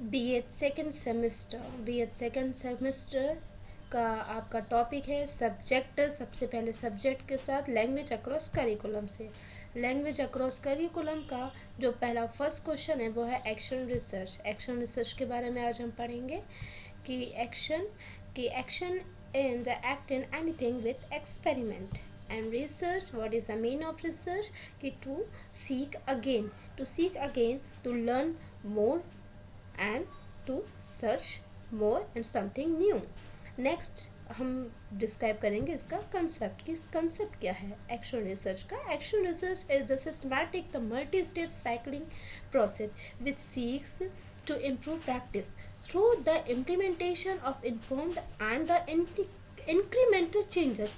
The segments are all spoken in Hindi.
बी एड सेकेंड सेमेस्टर का आपका टॉपिक है सब्जेक्ट। सबसे पहले सब्जेक्ट के साथ लैंग्वेज अक्रॉस करिकुलम से लैंग्वेज अक्रॉस करिकुलम का जो पहला फर्स्ट क्वेश्चन है वो है एक्शन रिसर्च। एक्शन रिसर्च के बारे में आज हम पढ़ेंगे कि action in the act in anything with experiment and research. What is the mean of research? कि to seek again to learn more and to search more and something new. Next हम डिस्क्राइब करेंगे इसका कंसेप्ट कि कंसेप्ट क्या है एक्शन रिसर्च का। Action research is the systematic the multi stage cycling process which seeks to improve practice through the implementation of informed and the incremental changes।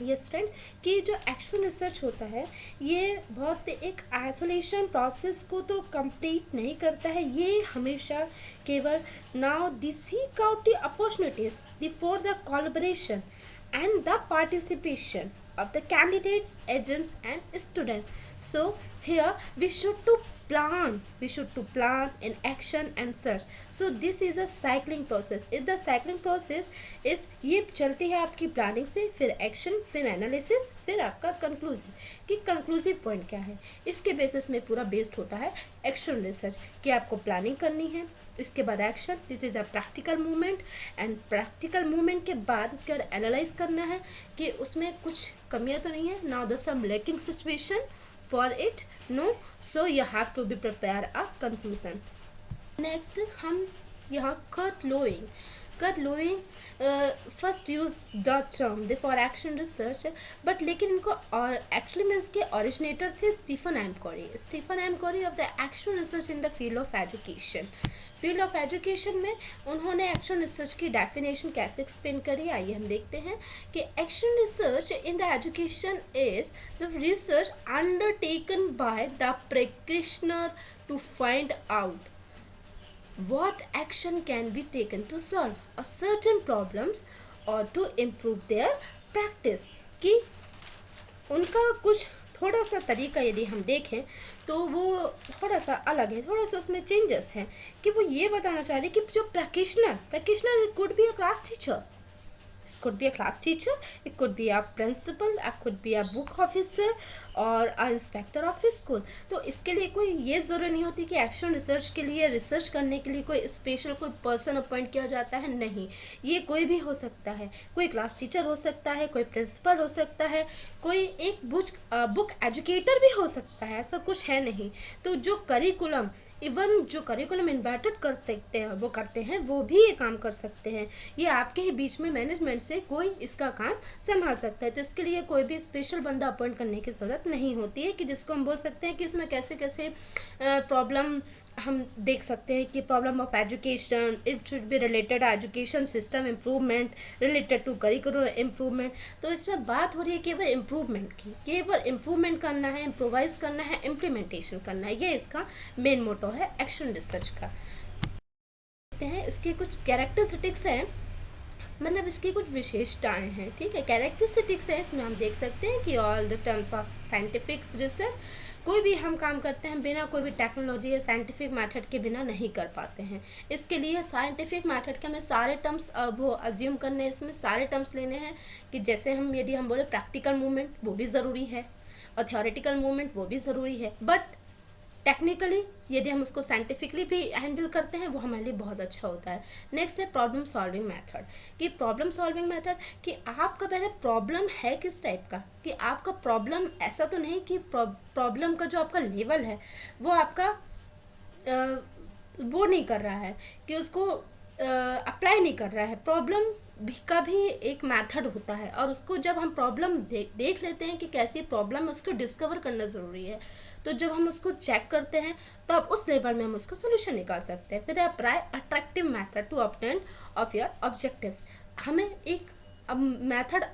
Yes friends, कि जो एक्शन रिसर्च होता है ये बहुत एक आइसोलेशन प्रोसेस को तो कंप्लीट नहीं करता है, ये हमेशा केवल now the seek out the opportunities the for the collaboration and the participation of the candidates, agents and students. So here we should to plan in action and search. So this is a cycling process. Is the cycling process is ये चलती है आपकी प्लानिंग से, फिर एक्शन, फिर एनालिसिस, फिर आपका कंक्लूजन कि कंक्लूसिव पॉइंट क्या है। इसके बेसिस में पूरा बेस्ड होता है एक्शन रिसर्च कि आपको प्लानिंग करनी है, इसके बाद action, this is a practical movement and practical movement के बाद उसके बाद एनालाइज करना है कि उसमें कुछ कमियां तो नहीं है, now the some lacking situation for it no, so you have to be prepare a conclusion. Next हम यहाँ Kurt Lewin first use the term for action research, but लेकिन इनको और एक्चुअली में इसके ओरिजिनेटर थे Stephen M Corey of the action research in the field of education में उन्होंने एक्शन रिसर्च की डेफिनेशन कैसे एक्सप्लेन करी, आइए हम देखते हैं कि action research in the education is the research undertaken by the practitioner to find out what action can be taken to solve a certain problems or to improve their practice। कि उनका कुछ थोड़ा सा तरीका यदि हम देखें तो वो थोड़ा सा अलग है, थोड़ा सा उसमें चेंजेस हैं कि वो ये बताना चाह रहे कि जो practitioner could be a class teacher, it could be a class teacher, it could be a principal, it could be a book officer और a inspector of school। तो इसके लिए कोई ये ज़रूरी नहीं होती कि एक्शन रिसर्च के लिए रिसर्च करने के लिए कोई स्पेशल कोई पर्सन अपॉइंट किया जाता है, नहीं, ये कोई भी हो सकता है, कोई क्लास टीचर हो सकता है, कोई प्रिंसिपल हो सकता है, कोई एक बुक एजुकेटर भी हो सकता है, ऐसा कुछ है नहीं। तो जो करिकुलम इन्वर्टेड कर सकते हैं वो करते हैं, वो भी ये काम कर सकते हैं, ये आपके ही बीच में मैनेजमेंट से कोई इसका काम संभाल सकता है। तो इसके लिए कोई भी स्पेशल बंदा अपॉइंट करने की ज़रूरत नहीं होती है कि जिसको हम बोल सकते हैं कि इसमें कैसे कैसे प्रॉब्लम हम देख सकते हैं कि problem of education, it should be related education system improvement, related to curricular improvement. तो इसमें बात हो रही है केवल इम्प्रूवमेंट की, केवल इम्प्रूवमेंट करना है, इम्प्रोवाइज करना है, इम्प्लीमेंटेशन करना है, ये इसका मेन मोटो है एक्शन रिसर्च का। देखते हैं इसके कुछ कैरेक्टरिस्टिक्स हैं, मतलब इसकी कुछ विशेषताएं हैं, ठीक है, कैरेक्टरिस्टिक्स हैं। इसमें हम देख सकते हैं कि all the terms of scientific research, कोई भी हम काम करते हैं बिना कोई भी टेक्नोलॉजी या साइंटिफिक मेथड के बिना नहीं कर पाते हैं। इसके लिए साइंटिफिक मेथड के हमें सारे टर्म्स वो अज्यूम करने, इसमें सारे टर्म्स लेने हैं कि जैसे यदि हम बोले प्रैक्टिकल मूवमेंट वो भी ज़रूरी है और थियोरेटिकल मूवमेंट वो भी ज़रूरी है, बट टेक्निकली यदि हम उसको साइंटिफिकली भी हैंडल करते हैं वो हमारे लिए बहुत अच्छा होता है। नेक्स्ट है प्रॉब्लम सॉल्विंग मेथड, कि प्रॉब्लम सॉल्विंग मेथड कि आपका पहले प्रॉब्लम है किस टाइप का, कि आपका प्रॉब्लम ऐसा तो नहीं कि प्रॉब्लम का जो आपका लेवल है वो आपका वो नहीं कर रहा है कि उसको अप्लाई नहीं कर रहा है। प्रॉब्लम का भी एक मेथड होता है और उसको जब हम प्रॉब्लम देख लेते हैं कि कैसी प्रॉब्लम है उसको डिस्कवर करना ज़रूरी है। तो जब हम उसको चेक करते हैं तो अब उस लेवल में हम उसको सोल्यूशन निकाल सकते हैं। फिर apply attractive method to obtain of your objectives, हमें एक मेथड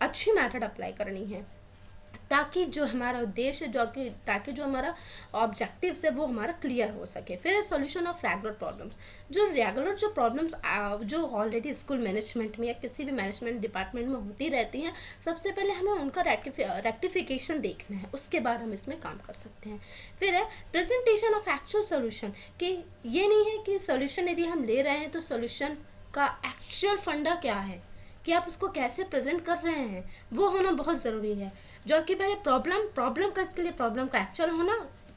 अच्छी मेथड अप्लाई करनी है ताकि जो हमारा उद्देश्य ताकि जो हमारा ऑब्जेक्टिव्स है वो हमारा क्लियर हो सके। फिर है सॉल्यूशन ऑफ रेगुलर प्रॉब्लम्स। जो रेगुलर जो प्रॉब्लम्स जो ऑलरेडी स्कूल मैनेजमेंट में या किसी भी मैनेजमेंट डिपार्टमेंट में होती रहती हैं, सबसे पहले हमें उनका रेक्टिफिकेशन देखना है, उसके बाद हम इसमें काम कर सकते हैं। फिर है प्रेजेंटेशन ऑफ एक्चुअल सोल्यूशन, कि ये नहीं है कि सोल्यूशन यदि हम ले रहे हैं तो सोल्यूशन का एक्चुअल फंडा क्या है, कि आप उसको कैसे प्रेजेंट कर रहे हैं, वो होना बहुत ज़रूरी है। जो कि पहले प्रॉब्लम का, इसके लिए प्रॉब्लम का एक्चुअल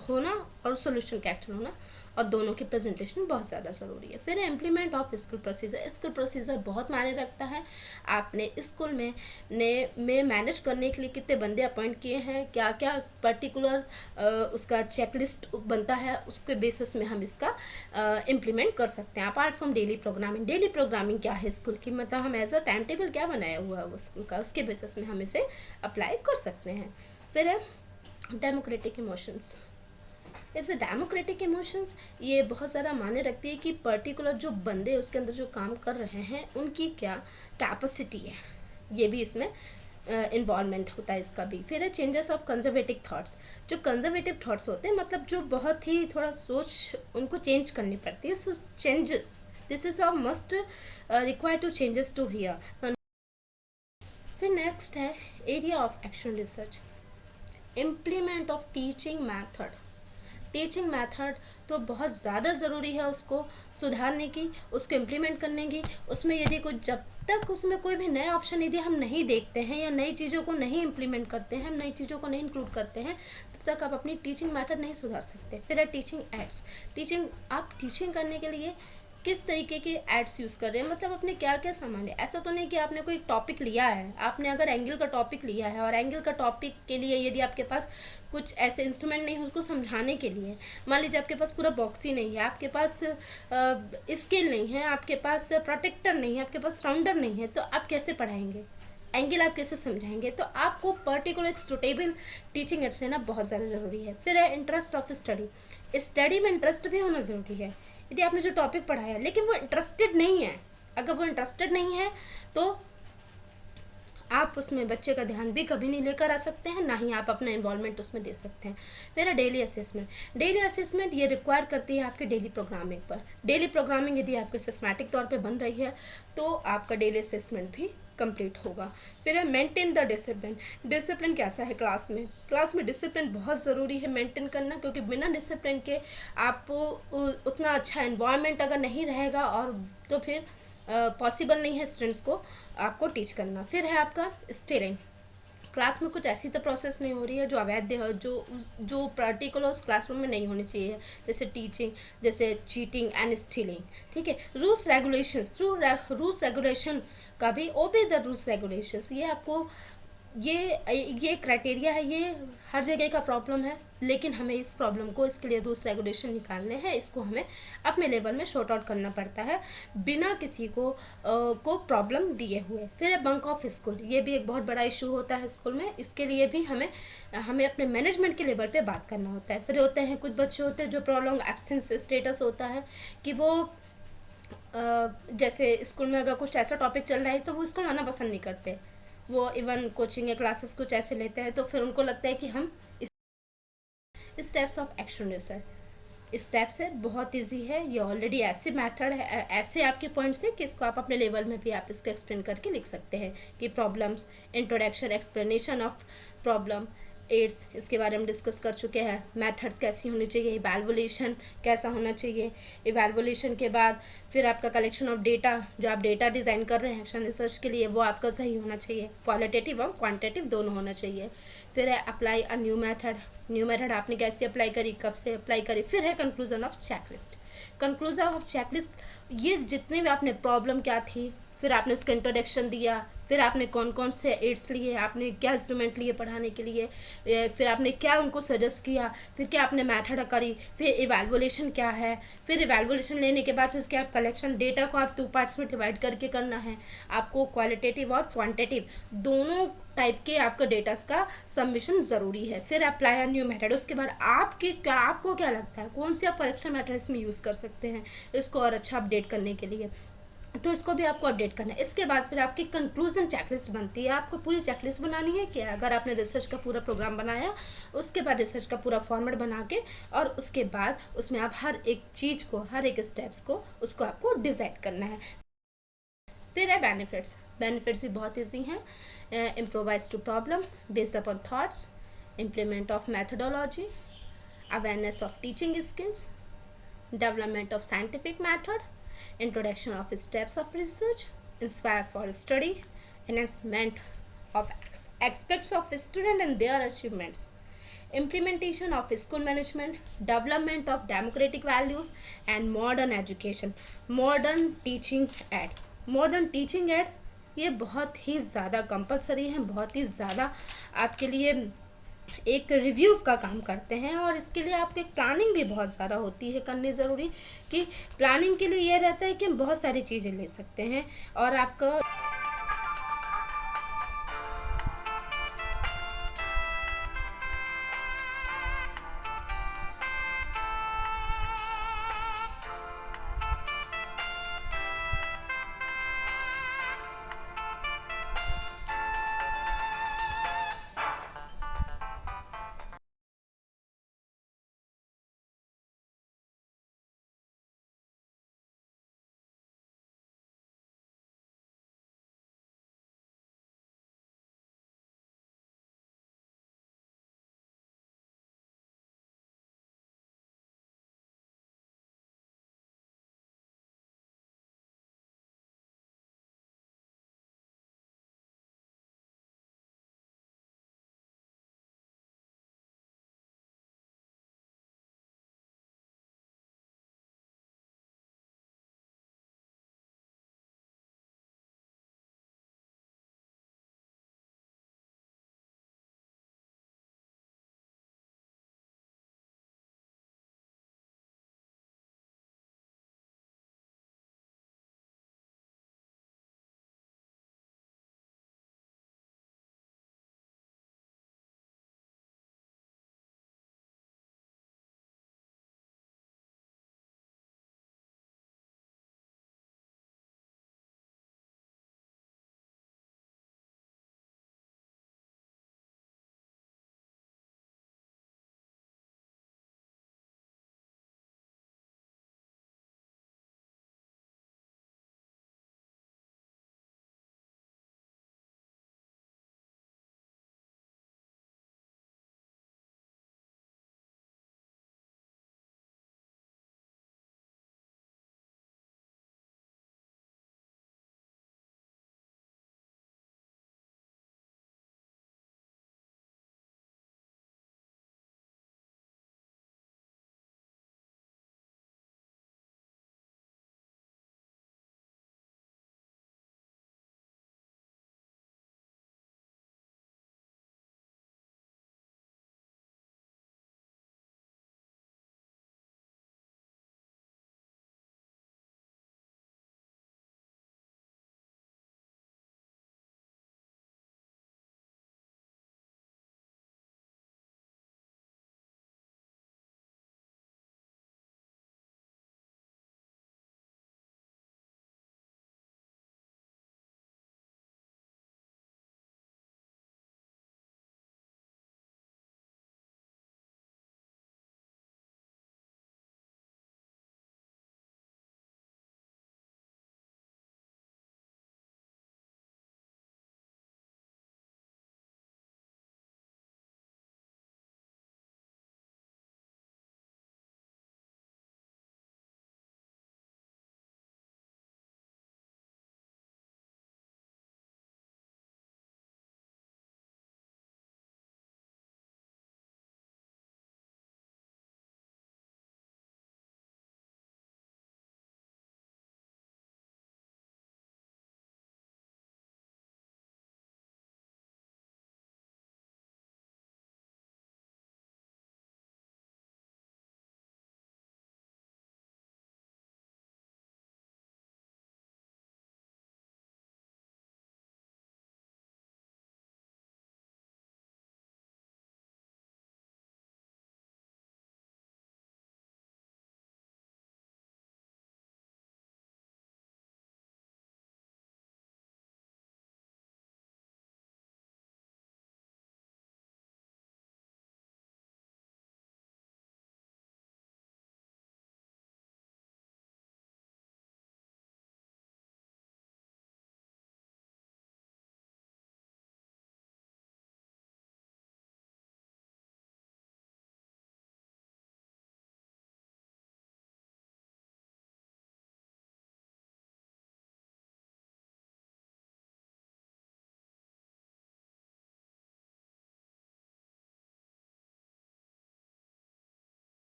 होना और सोल्यूशन का एक्चुअल होना, और दोनों की प्रेजेंटेशन बहुत ज़्यादा ज़रूरी है। फिर implement of school procedure. School procedure बहुत मायने रखता है। आपने स्कूल में मैनेज करने के लिए कितने बंदे अपॉइंट किए हैं, क्या क्या पर्टिकुलर उसका चेकलिस्ट बनता है, उसके बेसिस में हम इसका इम्प्लीमेंट कर सकते हैं। अपार्ट फ्रॉम डेली प्रोग्रामिंग क्या है स्कूल की, मतलब हम एज अ टाइम टेबल क्या बनाया हुआ है वो स्कूल का, उसके बेसिस में हम इसे अप्लाई कर सकते हैं। फिर है डेमोक्रेटिक इमोशंस। ऐसे डेमोक्रेटिक इमोशंस ये बहुत ज़्यादा मायने रखती है कि पर्टिकुलर जो बंदे उसके अंदर जो काम कर रहे हैं उनकी क्या कैपेसिटी है, ये भी इसमें इन्वॉल्वमेंट होता है इसका भी। फिर है चेंजेस ऑफ कंजर्वेटिव थॉट्स। जो कंजर्वेटिव थॉट्स होते हैं, मतलब जो बहुत ही थोड़ा सोच उनको चेंज करनी पड़ती है, so changes, this is a must require to changes to here. फिर नेक्स्ट है area of action research. Implement of teaching method तो बहुत ज़्यादा ज़रूरी है उसको सुधारने की, उसको इम्प्लीमेंट करने की। उसमें यदि जब तक उसमें कोई भी नए ऑप्शन यदि हम नहीं देखते हैं या नई चीज़ों को नहीं इम्प्लीमेंट करते हैं, हम नई चीज़ों को नहीं इंक्लूड करते हैं, तब तक आप अपनी टीचिंग मैथड नहीं सुधार सकते। फिर है टीचिंग एड्स। आप टीचिंग करने के लिए किस तरीके के एड्स यूज़ कर रहे हैं, मतलब अपने क्या क्या सामान है। ऐसा तो नहीं कि आपने कोई टॉपिक लिया है, आपने अगर एंगल का टॉपिक लिया है और एंगल का टॉपिक के लिए यदि आपके पास कुछ ऐसे इंस्ट्रूमेंट नहीं है उसको समझाने के लिए, मान लीजिए आपके पास पूरा बॉक्स ही नहीं है, आपके पास स्केल नहीं है, आपके पास प्रोटेक्टर नहीं है, आपके पास राउंडर नहीं है, तो आप कैसे पढ़ाएंगे, एंगल आप कैसे समझाएंगे। तो आपको पर्टिकुलर एक सुटेबल टीचिंग एड्स लेना बहुत ज़्यादा ज़रूरी है। फिर है इंटरेस्ट ऑफ स्टडी में इंटरेस्ट भी होना ज़रूरी है। यदि आपने जो टॉपिक पढ़ाया लेकिन वो इंटरेस्टेड नहीं है, अगर वो इंटरेस्टेड नहीं है तो आप उसमें बच्चे का ध्यान भी कभी नहीं लेकर आ सकते हैं, ना ही आप अपना इन्वॉल्वमेंट उसमें दे सकते हैं। मेरा डेली असेसमेंट ये रिक्वायर करती है आपके डेली प्रोग्रामिंग पर। डेली प्रोग्रामिंग यदि आपके सिस्टमैटिक तौर पे बन रही है तो आपका डेली असेसमेंट भी कंप्लीट होगा। फिर है मेंटेन द डिसिप्लिन कैसा है क्लास में डिसिप्लिन बहुत ज़रूरी है मेंटेन करना, क्योंकि बिना डिसिप्लिन के आप उतना अच्छा एनवायरनमेंट अगर नहीं रहेगा और तो फिर पॉसिबल नहीं है स्टूडेंट्स को आपको टीच करना। फिर है आपका स्टीयरिंग। क्लास में कुछ ऐसी तो प्रोसेस नहीं हो रही है जो अवैध है, जो पर्टिकुलर उस क्लासरूम में नहीं होनी चाहिए, जैसे चीटिंग एंड स्टीलिंग। ठीक है, रूल्स रेगुलेशन का भी ओबे द रूल्स रेगुलेशंस। ये आपको ये क्राइटेरिया है, ये हर जगह का प्रॉब्लम है, लेकिन हमें इस प्रॉब्लम को, इसके लिए रूल्स रेगुलेशन निकालने हैं, इसको हमें अपने लेवल में शॉर्ट आउट करना पड़ता है बिना किसी को प्रॉब्लम दिए हुए। फिर है बंक ऑफ स्कूल। ये भी एक बहुत बड़ा इशू होता है स्कूल में, इसके लिए भी हमें अपने मैनेजमेंट के लेवल पे बात करना होता है। फिर होते हैं कुछ बच्चे होते हैं जो प्रोलॉन्ग एब्सेंस स्टेटस होता है, कि वो जैसे स्कूल में अगर कुछ ऐसा टॉपिक चल रहा है तो वो स्कूल आना पसंद नहीं करते, वो इवन कोचिंग या क्लासेस कुछ ऐसे लेते हैं, तो फिर उनको लगता है कि हम steps of action research. Steps है बहुत इजी है, ये ऑलरेडी ऐसे मेथड है, ऐसे आपके पॉइंट्स है कि इसको आप अपने लेवल में भी आप इसको एक्सप्लेन करके लिख सकते हैं कि problems, introduction, explanation of problem, aids, इसके बारे में डिस्कस कर चुके हैं। मेथड्स कैसी होनी चाहिए, इवैल्यूएशन कैसा होना चाहिए, इवैल्यूएशन के बाद फिर आपका कलेक्शन ऑफ डेटा, जो आप डेटा डिज़ाइन कर रहे हैं एक्शन रिसर्च के लिए, वो आपका सही होना चाहिए, क्वालिटेटिव और क्वांटिटेटिव दोनों होना चाहिए। फिर है अप्लाई अ न्यू मेथड आपने कैसे अप्लाई करी, कब से अप्लाई करी। फिर है कंक्लूजन ऑफ चेकलिस्ट। ये जितने भी आपने प्रॉब्लम क्या थी, फिर आपने उसका इंट्रोडक्शन दिया, फिर आपने कौन कौन से एड्स लिए, आपने क्या इंस्ट्रूमेंट लिए पढ़ाने के लिए, फिर आपने क्या उनको सजेस्ट किया, फिर क्या आपने मेथड करी, फिर इवैल्यूएशन क्या है, फिर इवैल्यूएशन लेने के बाद फिर उसके आप कलेक्शन, डेटा को आप 2 पार्ट्स में डिवाइड करके करना है आपको, क्वालिटेटिव और क्वांटिटेटिव दोनों टाइप के आपका डेटास का सबमिशन ज़रूरी है। फिर अप्लाई अ न्यू मेथड, उसके बाद आपको क्या लगता है कौन से आप करेक्शन मेथड इसमें यूज़ कर सकते हैं इसको और अच्छा अपडेट करने के लिए। तो इसको भी आपको अपडेट करना है। इसके बाद फिर आपकी कंक्लूजन चेकलिस्ट बनती है। आपको पूरी चेकलिस्ट बनानी है कि अगर आपने रिसर्च का पूरा प्रोग्राम बनाया, उसके बाद रिसर्च का पूरा फॉर्मेट बना के, और उसके बाद उसमें आप हर एक चीज़ को, हर एक स्टेप्स को, उसको आपको डिसाइड करना है। फिर है बेनिफिट्स। बेनिफिट्स भी बहुत ईजी हैं। Improvise to problem based upon thoughts, implement of methodology, awareness of teaching skills, development of scientific method, introduction of steps of research, inspire for study, enhancement of aspects of student and their achievements, implementation of school management, development of democratic values and modern education, modern teaching aids. modern teaching aids ये बहुत ही ज़्यादा कंपलसरी हैं, बहुत ही ज़्यादा आपके लिए एक रिव्यू का काम करते हैं, और इसके लिए आपकी प्लानिंग भी बहुत ज़्यादा होती है करनी ज़रूरी, कि प्लानिंग के लिए ये रहता है कि हम बहुत सारी चीज़ें ले सकते हैं और आपका